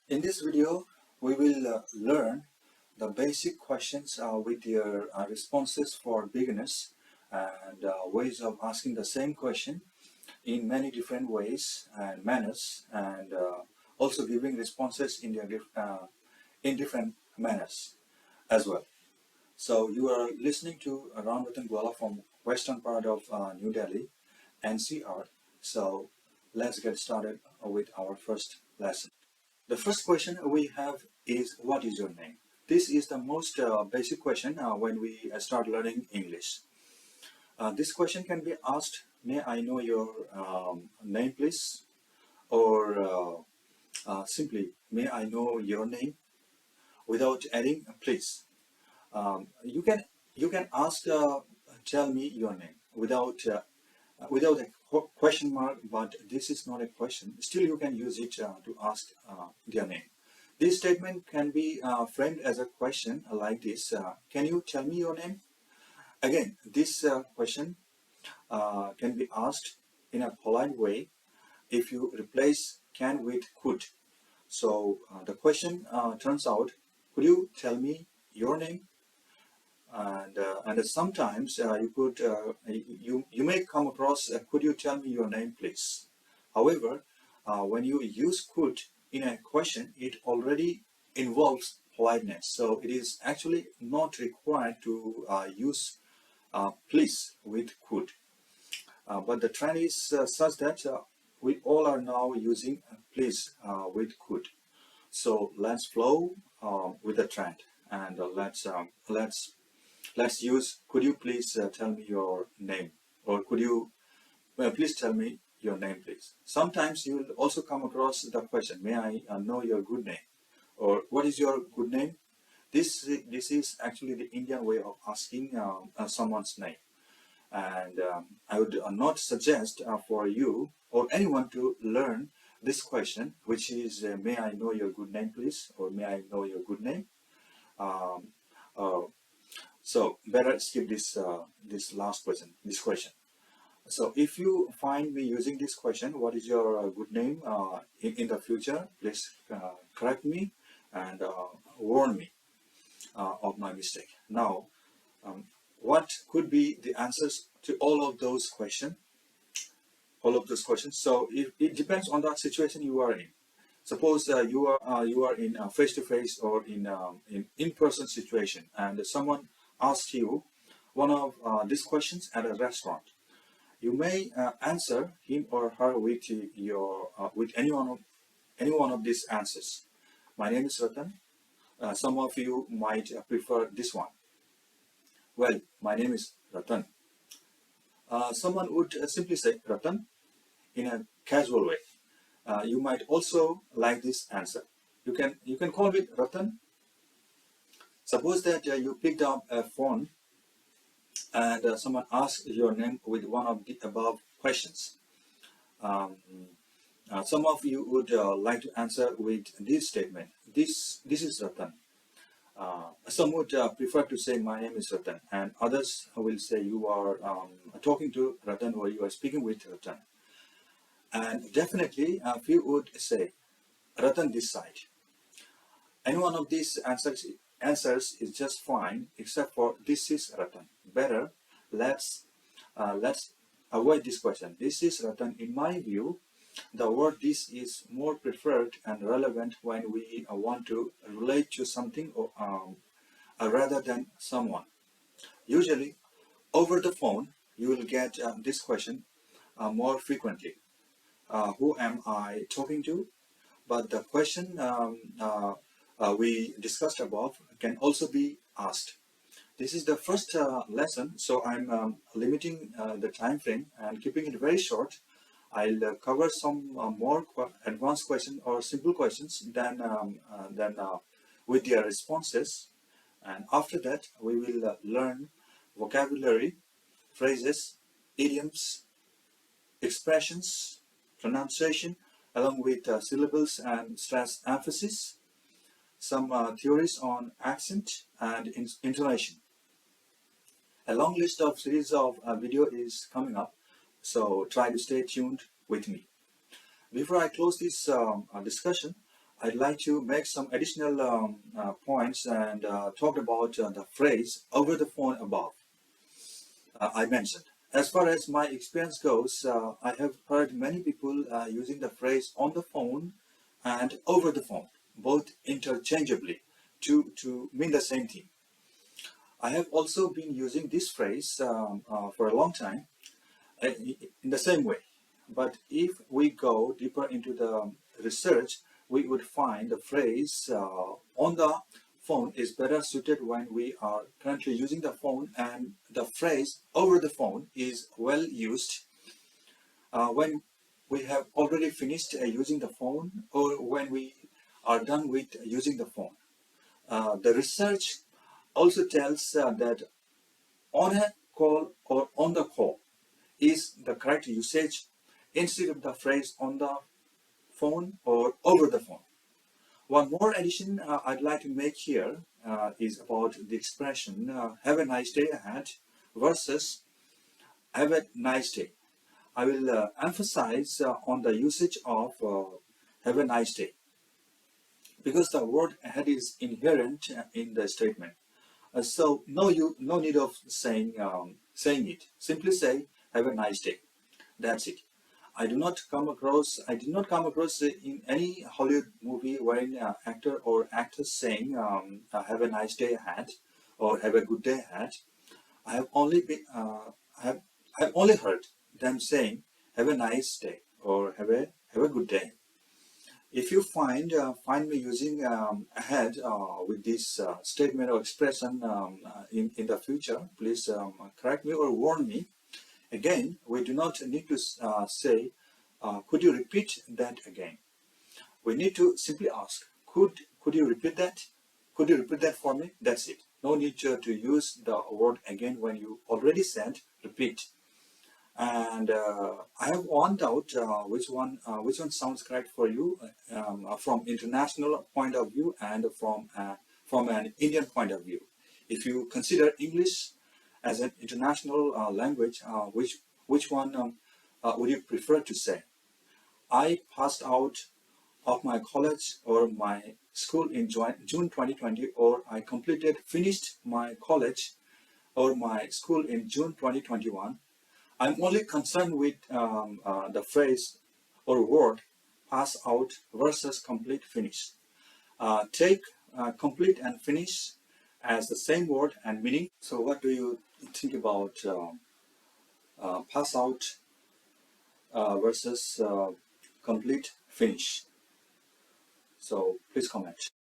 In this video, we will learn the basic questions with their responses for beginners and ways of asking the same question in many different ways and manners, and also giving responses in different manners as well. So you are listening to Ram Ratan Gwala from western part of New Delhi, NCR. So let's get started with our first lesson. The first question we have is, what is your name? This is the most basic question when we start learning English. This question can be asked, may I know your name please? Or simply, may I know your name? Without adding please. You can ask, tell me your name without a question mark, but this is not a question. Still, you can use it to ask their name. This statement can be framed as a question like this: can you tell me your name? Again, this question can be asked in a polite way if you replace can with could. So the question turns out, could you tell me your name? And sometimes you may come across could you tell me your name please. However, when you use could in a question, it already involves politeness, so it is actually not required to use please with could. But the trend is such that we all are now using please with could. So let's flow with the trend, and let's use could you please tell me your name, or could you please tell me your name please. Sometimes you will also come across the question, may I know your good name, or what is your good name? This is actually the Indian way of asking someone's name, and I would not suggest for you or anyone to learn this question, which is may I know your good name please, or may I know your good name. So better skip this last question, this question. So if you find me using this question, what is your good name, in the future, please correct me and warn me of my mistake. Now, what could be the answers to all of those questions? So it depends on the situation you are in. Suppose you are in a face-to-face or in-person situation, and someone asks you one of these questions at a restaurant. You may answer him or her with any one of these answers. My name is Ratan. Some of you might prefer this one. Well, my name is Ratan. Someone would simply say Ratan in a casual way. You might also like this answer. You can call me Ratan. Suppose that you picked up a phone and someone asks your name with one of the above questions. Some of you would like to answer with this statement. This is Ratan. Some would prefer to say my name is Ratan, and others will say you are talking to Ratan, or you are speaking with Ratan. And definitely a few would say Ratan this side. Any one of these answers is just fine, except for this is Ratan. Better, let's avoid this question. This is Ratan. In my view, the word this is more preferred and relevant when we want to relate to something or rather than someone. Usually, over the phone, you will get this question more frequently. Who am I talking to? But the question we discussed above can also be asked. This is the first lesson, so I'm limiting the time frame and keeping it very short. I'll cover some more advanced questions or simple questions than with their responses, and after that we will learn vocabulary, phrases, idioms, expressions, pronunciation, along with syllables and stress emphasis, some theories on accent and intonation. A long list of series of video is coming up, so try to stay tuned with me. Before I close this discussion, I'd like to make some additional points and talk about the phrase over the phone above I mentioned. As far as my experience goes, I have heard many people using the phrase on the phone and over the phone, both interchangeably, to mean the same thing. I have also been using this phrase for a long time in the same way. But if we go deeper into the research, we would find the phrase on the phone is better suited when we are currently using the phone, and the phrase over the phone is well used when we have already finished using the phone or when we are done with using the phone. The research also tells that on a call or on the call is the correct usage instead of the phrase on the phone or over the phone. One more addition I'd like to make here is about the expression have a nice day ahead versus have a nice day. I will emphasize on the usage of have a nice day because the word ahead is inherent in the statement. So no need of saying it. Simply say have a nice day. That's it. I did not come across in any Hollywood movie wherein an actor or actress saying have a nice day ahead or have a good day ahead. I have only been I've only heard them saying have a nice day or have a good day. If you find me using ahead with this statement or expression in the future, please correct me or warn me. Again, we do not need to say, could you repeat that again? We need to simply ask, could you repeat that? Could you repeat that for me? That's it. No need to use the word again when you already said repeat. And I have one doubt, which one sounds correct for you from international point of view and from an Indian point of view. If you consider English as an international language, which one would you prefer to say? I passed out of my college or my school in June 2020, or I finished my college or my school in June 2021. I'm only concerned with the phrase or word pass out versus complete finish. Take complete and finish as the same word and meaning. So what do you think about pass out versus complete finish? So please comment.